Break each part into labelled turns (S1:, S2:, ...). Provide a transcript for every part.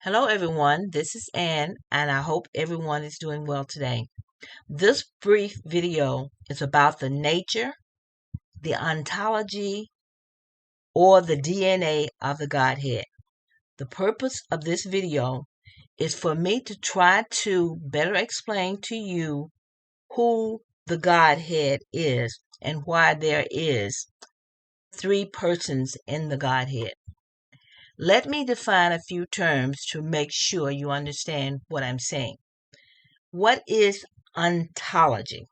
S1: Hello, everyone. This is Ann, and I hope everyone is doing well today. This brief video is about the nature, the ontology, or the DNA of the Godhead. The purpose of this video is for me to try to better explain to you who the Godhead is and why there is three persons in the Godhead. Let me define a few terms to make sure you understand what I'm saying. What is ontology?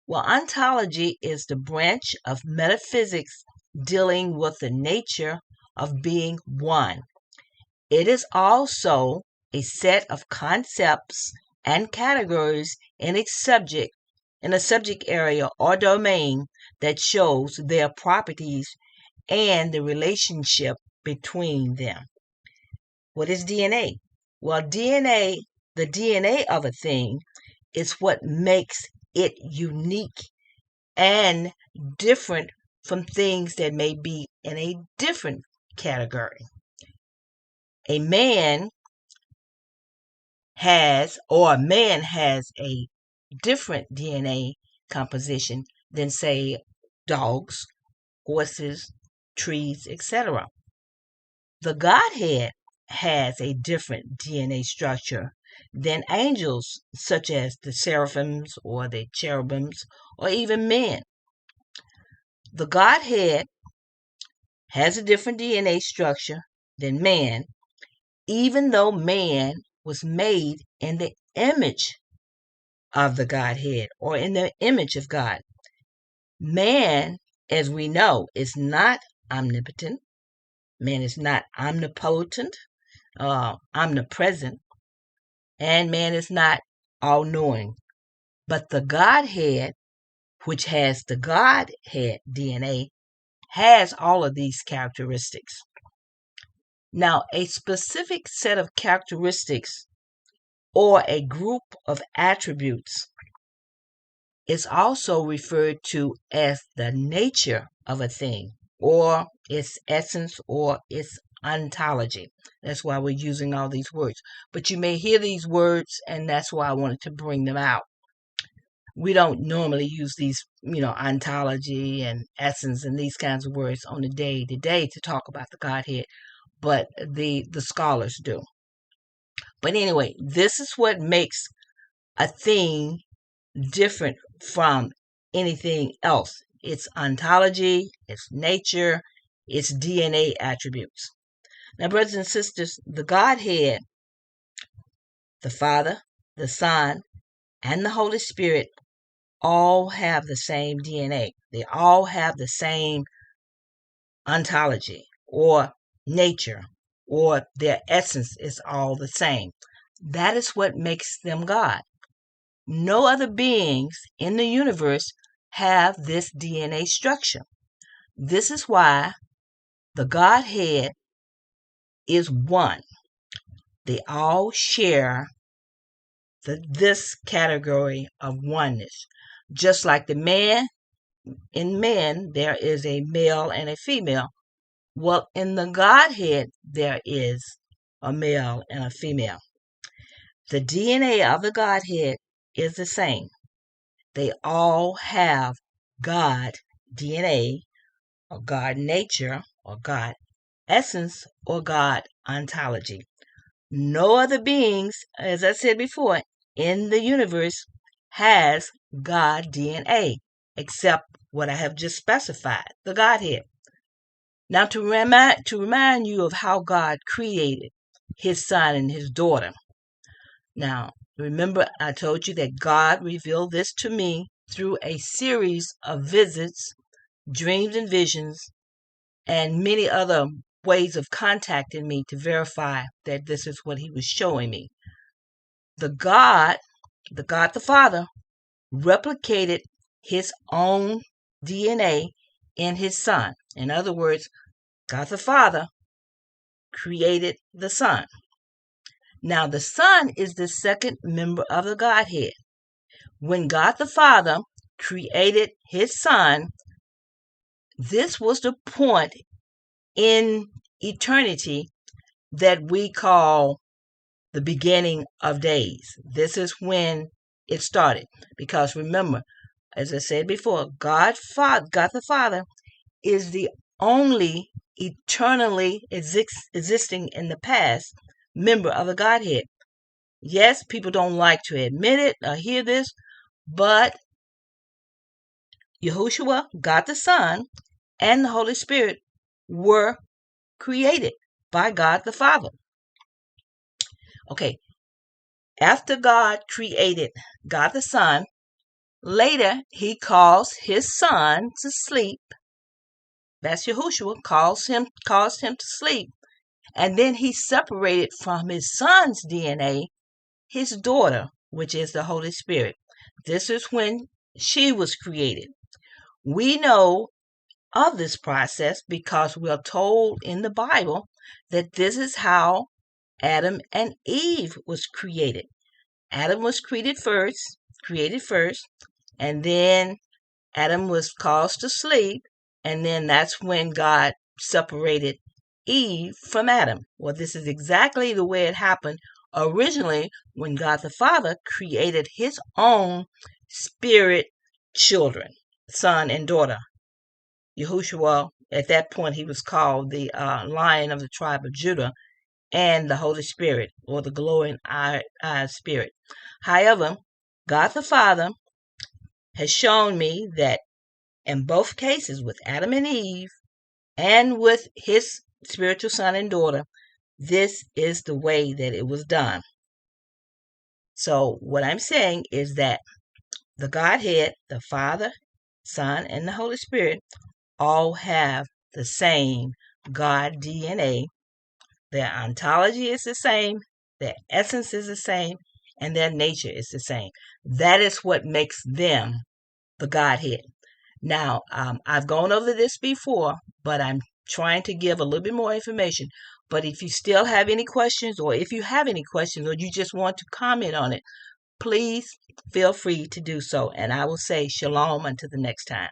S1: Well, ontology is the branch of metaphysics dealing with the nature of being one. It is also a set of concepts and categories in a subject area or domain that shows their properties and the relationship between them. What is DNA? Well, the DNA of a thing is what makes it unique and different from things that may be in a different category. A man has a different DNA composition than, say, dogs, horses, trees, etc. The Godhead has a different DNA structure than angels, such as the seraphims or the cherubims, or even men. The Godhead has a different DNA structure than man, even though man was made in the image of the Godhead or in the image of God. Man, as we know, is not omnipotent. Man is not omnipotent, omnipresent, and man is not all-knowing. But the Godhead, which has the Godhead DNA, has all of these characteristics. Now, a specific set of characteristics or a group of attributes is also referred to as the nature of a thing, or its essence, or its ontology. That's why we're using all these words. But you may hear these words, and that's why I wanted to bring them out. We don't normally use these, ontology and essence and these kinds of words on a day-to-day to talk about the Godhead, but the scholars do. But anyway, this is what makes a thing different from anything else. Its ontology, its nature, its DNA attributes. Now, brothers and sisters, the Godhead, the Father, the Son, and the Holy Spirit all have the same DNA. They all have the same ontology or nature, or their essence is all the same. That is what makes them God. No other beings in the universe have this DNA structure. This is why the Godhead is one. They all share this category of oneness. Just like the man, in men, there is a male and a female. Well, in the Godhead, there is a male and a female. The DNA of the Godhead is the same. They all have God DNA, or God nature, or God essence, or God ontology. No other beings, as I said before, in the universe has God DNA, except what I have just specified, the Godhead. Now, to remind you of how God created his son and his daughter. Now, remember I told you that God revealed this to me through a series of visits, dreams and visions, and many other ways of contacting me to verify that this is what he was showing me. The God the Father, replicated his own DNA in his Son. In other words, God the Father created the Son. Now, the Son is the second member of the Godhead. When God the Father created his Son, this was the point in eternity that we call the beginning of days. This is when it started. Because remember, as I said before, God the Father is the only eternally existing in the past member of the Godhead. Yes, people don't like to admit it or hear this, but Yahushua, God the Son, and the Holy Spirit were created by God the Father. Okay, after God created God the Son, later he calls his Son to sleep. That's Yahushua, caused him to sleep. And then he separated from his Son's DNA his daughter, which is the Holy Spirit. This is when she was created. We know of this process because we are told in the Bible that this is how Adam and Eve was created. Adam was created first, and then Adam was caused to sleep, and then that's when God separated Eve from Adam. Well, this is exactly the way it happened originally when God the Father created his own spirit children, son and daughter. Yahushua, at that point, he was called the Lion of the tribe of Judah, and the Holy Spirit, or the glowing eye spirit. However, God the Father has shown me that in both cases, with Adam and Eve, and with his spiritual son and daughter, this is the way that it was done. So what I'm saying is that the Godhead, the Father, Son, and the Holy Spirit all have the same God DNA. Their ontology is the same, their essence is the same, and their nature is the same. That is what makes them the Godhead. Now, I've gone over this before, but I'm trying to give a little bit more information. But if you still have any questions, or if you have any questions, or you just want to comment on it, please feel free to do so. And I will say shalom until the next time.